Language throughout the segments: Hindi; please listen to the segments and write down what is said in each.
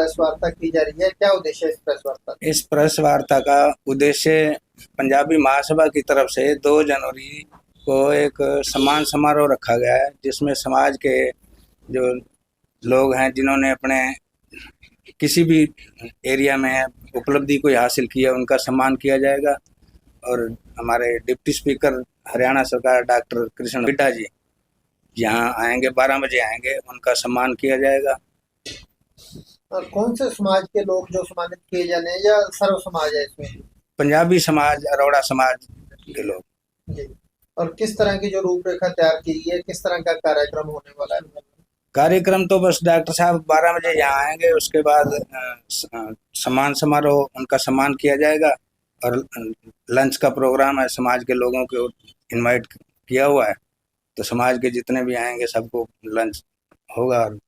प्रेस वार्ता की जा रही है, क्या उद्देश्य है इस प्रेस वार्ता? इस प्रेस वार्ता का उद्देश्य पंजाबी महासभा की तरफ से 2 जनवरी को एक सम्मान समारोह रखा गया है, जिसमें समाज के जो लोग हैं जिन्होंने अपने किसी भी एरिया में उपलब्धि कोई हासिल की है उनका सम्मान किया जाएगा। और हमारे डिप्टी स्पीकर हरियाणा सरकार डॉक्टर कृष्ण मिड्ढा जी यहाँ आएंगे, 12 बजे आएंगे, उनका सम्मान किया जाएगा। और कौन से समाज के लोग जो सम्मानित किए जाने हैं या सर्व समाज है इसमें? पंजाबी समाज, अरोड़ा समाज के लोग। जी। और किस तरह की जो रूपरेखा तैयार की गई है, किस तरह का कार्यक्रम होने वाला है? कार्यक्रम तो बस डॉक्टर साहब 12 बजे यहाँ आएंगे, उसके बाद सम्मान समारोह, उनका सम्मान किया जाएगा और लंच का प्रोग्राम है। समाज के लोगों को इनवाइट किया हुआ है, तो समाज के जितने भी आएंगे सबको लंच होगा और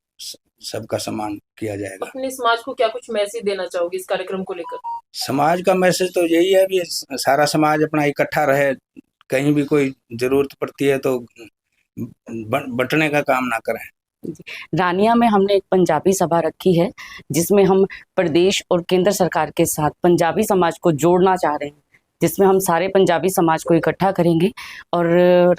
सबका सम्मान किया जाएगा। अपने समाज को क्या कुछ मैसेज देना चाहोगे इस कार्यक्रम को लेकर? समाज का मैसेज तो यही है कि सारा समाज अपना इकट्ठा रहे, कहीं भी कोई जरूरत पड़ती है तो बंटने का काम ना करें। रानिया में हमने एक पंजाबी सभा रखी है, जिसमें हम प्रदेश और केंद्र सरकार के साथ पंजाबी समाज को जोड़ना चाह रहे हैं, जिसमें हम सारे पंजाबी समाज को इकट्ठा करेंगे। और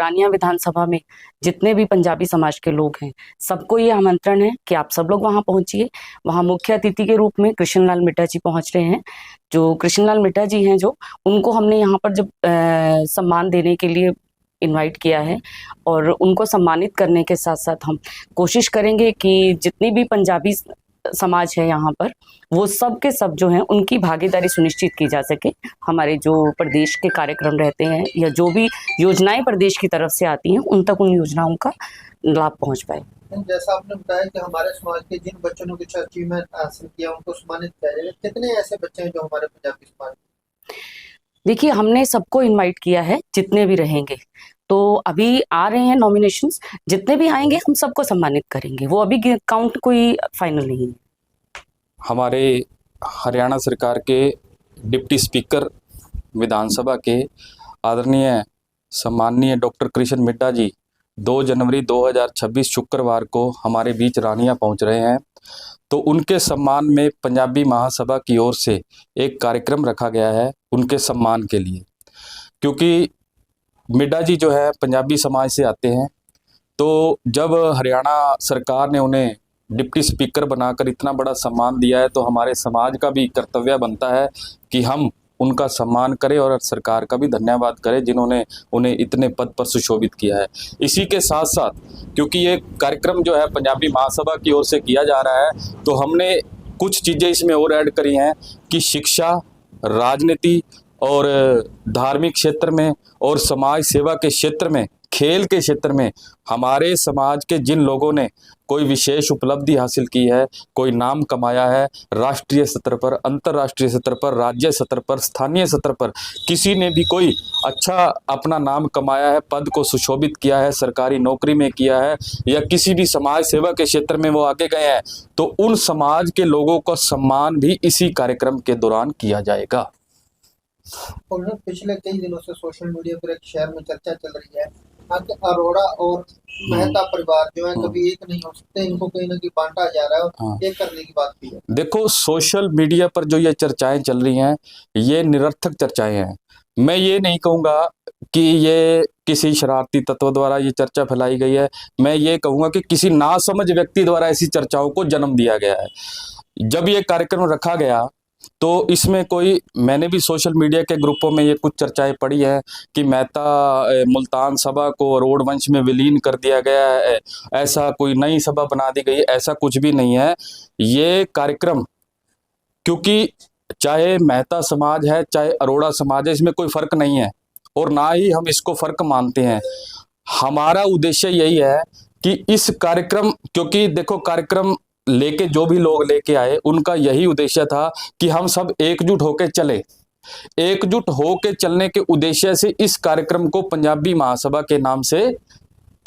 रानिया विधानसभा में जितने भी पंजाबी समाज के लोग हैं सबको ये आमंत्रण है कि आप सब लोग वहाँ पहुँचिए। वहाँ मुख्य अतिथि के रूप में कृष्ण लाल मिड्ढा जी पहुँच रहे हैं। जो कृष्ण लाल मिड्ढा जी हैं, जो उनको हमने यहाँ पर जब सम्मान देने के लिए इनवाइट किया है, और उनको सम्मानित करने के साथ साथ हम कोशिश करेंगे कि जितनी भी पंजाबी समाज है यहाँ पर, वो सब के सब जो हैं उनकी भागीदारी सुनिश्चित की जा सके। हमारे जो प्रदेश के कार्यक्रम रहते हैं या जो भी योजनाएं प्रदेश की तरफ से आती हैं, उन तक उन योजनाओं का लाभ पहुँच पाए। जैसा आपने बताया कि हमारे समाज के जिन बच्चों ने कुछ अचीवमेंट हासिल किया उनको सम्मानित किया जाएगा, कितने ऐसे बच्चे हैं जो हमारे पंजाबी समाज? देखिए, हमने सबको इनवाइट किया है, जितने भी रहेंगे। तो अभी आ रहे हैं नॉमिनेशंस, जितने भी आएंगे हम सबको सम्मानित करेंगे। वो अभी काउंट कोई फाइनल नहीं है। हमारे हरियाणा सरकार के डिप्टी स्पीकर विधानसभा के आदरणीय सम्माननीय डॉक्टर कृष्ण मिड्ढा जी 2 जनवरी 2026 शुक्रवार को हमारे बीच रानिया पहुंच रहे हैं। तो उनके सम्मान में पंजाबी महासभा की ओर से एक कार्यक्रम रखा गया है उनके सम्मान के लिए, क्योंकि मिड्ढा जी जो है पंजाबी समाज से आते हैं। तो जब हरियाणा सरकार ने उन्हें डिप्टी स्पीकर बनाकर इतना बड़ा सम्मान दिया है, तो हमारे समाज का भी कर्तव्य बनता है कि हम उनका सम्मान करें और सरकार का भी धन्यवाद करें जिन्होंने उन्हें इतने पद पर सुशोभित किया है। इसी के साथ साथ क्योंकि ये कार्यक्रम जो है पंजाबी महासभा की ओर से किया जा रहा है, तो हमने कुछ चीज़ें इसमें और ऐड करी हैं कि शिक्षा, राजनीति और धार्मिक क्षेत्र में और समाज सेवा के क्षेत्र में, खेल के क्षेत्र में हमारे समाज के जिन लोगों ने कोई विशेष उपलब्धि हासिल की है, कोई नाम कमाया है, राष्ट्रीय स्तर पर, अंतर्राष्ट्रीय स्तर पर, राज्य स्तर पर, स्थानीय स्तर पर किसी ने भी कोई अच्छा अपना नाम कमाया है, पद को सुशोभित किया है, सरकारी नौकरी में किया है या किसी भी समाज सेवा के क्षेत्र में वो आगे गए हैं, तो उन समाज के लोगों का सम्मान भी इसी कार्यक्रम के दौरान किया जाएगा। और पिछले कई दिनों से सोशल मीडिया पर एक शहर में चर्चा चल रही है कि अरोड़ा और मेहता परिवार जो है कभी एक नहीं हो सकते, इनको कहीं ना कहीं बांटा जा रहा है और एक करने की बात की है। देखो, सोशल मीडिया पर जो ये चर्चाएं चल रही हैं, ये निरर्थक चर्चाएं हैं। मैं ये नहीं कहूँगा कि ये किसी शरारती तत्व द्वारा ये चर्चा फैलाई गई है। मैं ये कहूँगा कि किसी नासमझ व्यक्ति द्वारा ऐसी चर्चाओं को जन्म दिया गया है। जब ये कार्यक्रम रखा गया तो इसमें कोई, मैंने भी सोशल मीडिया के ग्रुपों में ये कुछ चर्चाएं पढ़ी है कि मेहता मुल्तान सभा को अरोड़ वंश में विलीन कर दिया गया है, ऐसा कोई नई सभा बना दी गई, ऐसा कुछ भी नहीं है। ये कार्यक्रम, क्योंकि चाहे मेहता समाज है चाहे अरोड़ा समाज है, इसमें कोई फर्क नहीं है और ना ही हम इसको फर्क मानते हैं। हमारा उद्देश्य यही है कि इस कार्यक्रम, क्योंकि देखो कार्यक्रम लेके जो भी लोग लेके आए उनका यही उद्देश्य था कि हम सब एकजुट होकर चले। एकजुट होकर चलने के उद्देश्य से इस कार्यक्रम को पंजाबी महासभा के नाम से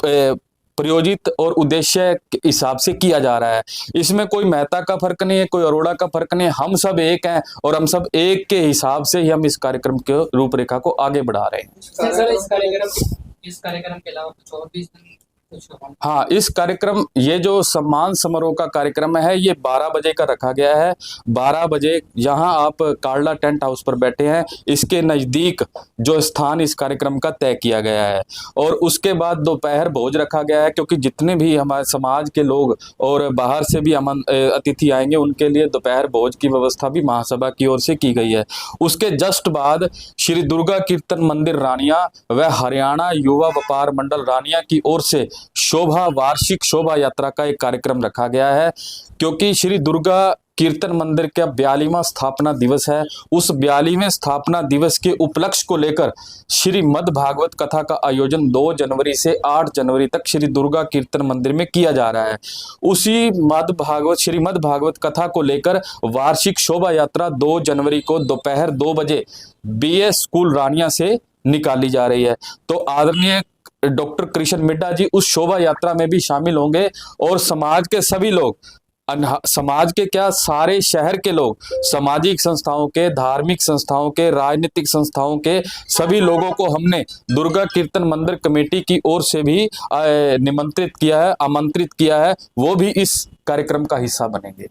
प्रयोजित और उद्देश्य के हिसाब से किया जा रहा है। इसमें कोई मेहता का फर्क नहीं है, कोई अरोड़ा का फर्क नहीं है, हम सब एक हैं और हम सब एक के हिसाब से ही हम इस कार्यक्रम के रूपरेखा को आगे बढ़ा रहे हैं। इस कार्यक्रम के अलावा कुछ और भी हाँ, इस कार्यक्रम, ये जो सम्मान समारोह का कार्यक्रम है, ये 12 बजे का रखा गया है। 12 बजे यहाँ आप कार्ला टेंट हाउस पर बैठे हैं, इसके नज़दीक जो स्थान इस कार्यक्रम का तय किया गया है। और उसके बाद दोपहर भोज रखा गया है, क्योंकि जितने भी हमारे समाज के लोग और बाहर से भी अतिथि आएंगे, उनके लिए दोपहर भोज की व्यवस्था भी महासभा की ओर से की गई है। उसके जस्ट बाद श्री दुर्गा कीर्तन मंदिर रानिया व हरियाणा युवा व्यापार मंडल रानिया की ओर से वार्षिक शोभा यात्रा का एक कार्यक्रम रखा गया है, क्योंकि श्री दुर्गा कीर्तन मंदिर का 42वां स्थापना दिवस है। उस 42वें स्थापना दिवस के उपलक्ष्य को लेकर श्रीमद् भागवत कथा का आयोजन 2 जनवरी से 8 जनवरी तक श्री दुर्गा कीर्तन मंदिर में किया जा रहा है। उसी श्रीमद् भागवत कथा को लेकर वार्षिक शोभा यात्रा 2 जनवरी को दोपहर 2 बजे BS स्कूल रानिया से निकाली जा रही है। तो आदरणीय डॉक्टर कृष्ण मिड्ढा जी उस शोभा यात्रा में भी शामिल होंगे और समाज के सभी लोग, समाज के क्या, सारे शहर के लोग, सामाजिक संस्थाओं के, धार्मिक संस्थाओं के, राजनीतिक संस्थाओं के सभी लोगों को हमने दुर्गा कीर्तन मंदिर कमेटी की ओर से भी आमंत्रित किया है, वो भी इस कार्यक्रम का हिस्सा बनेंगे।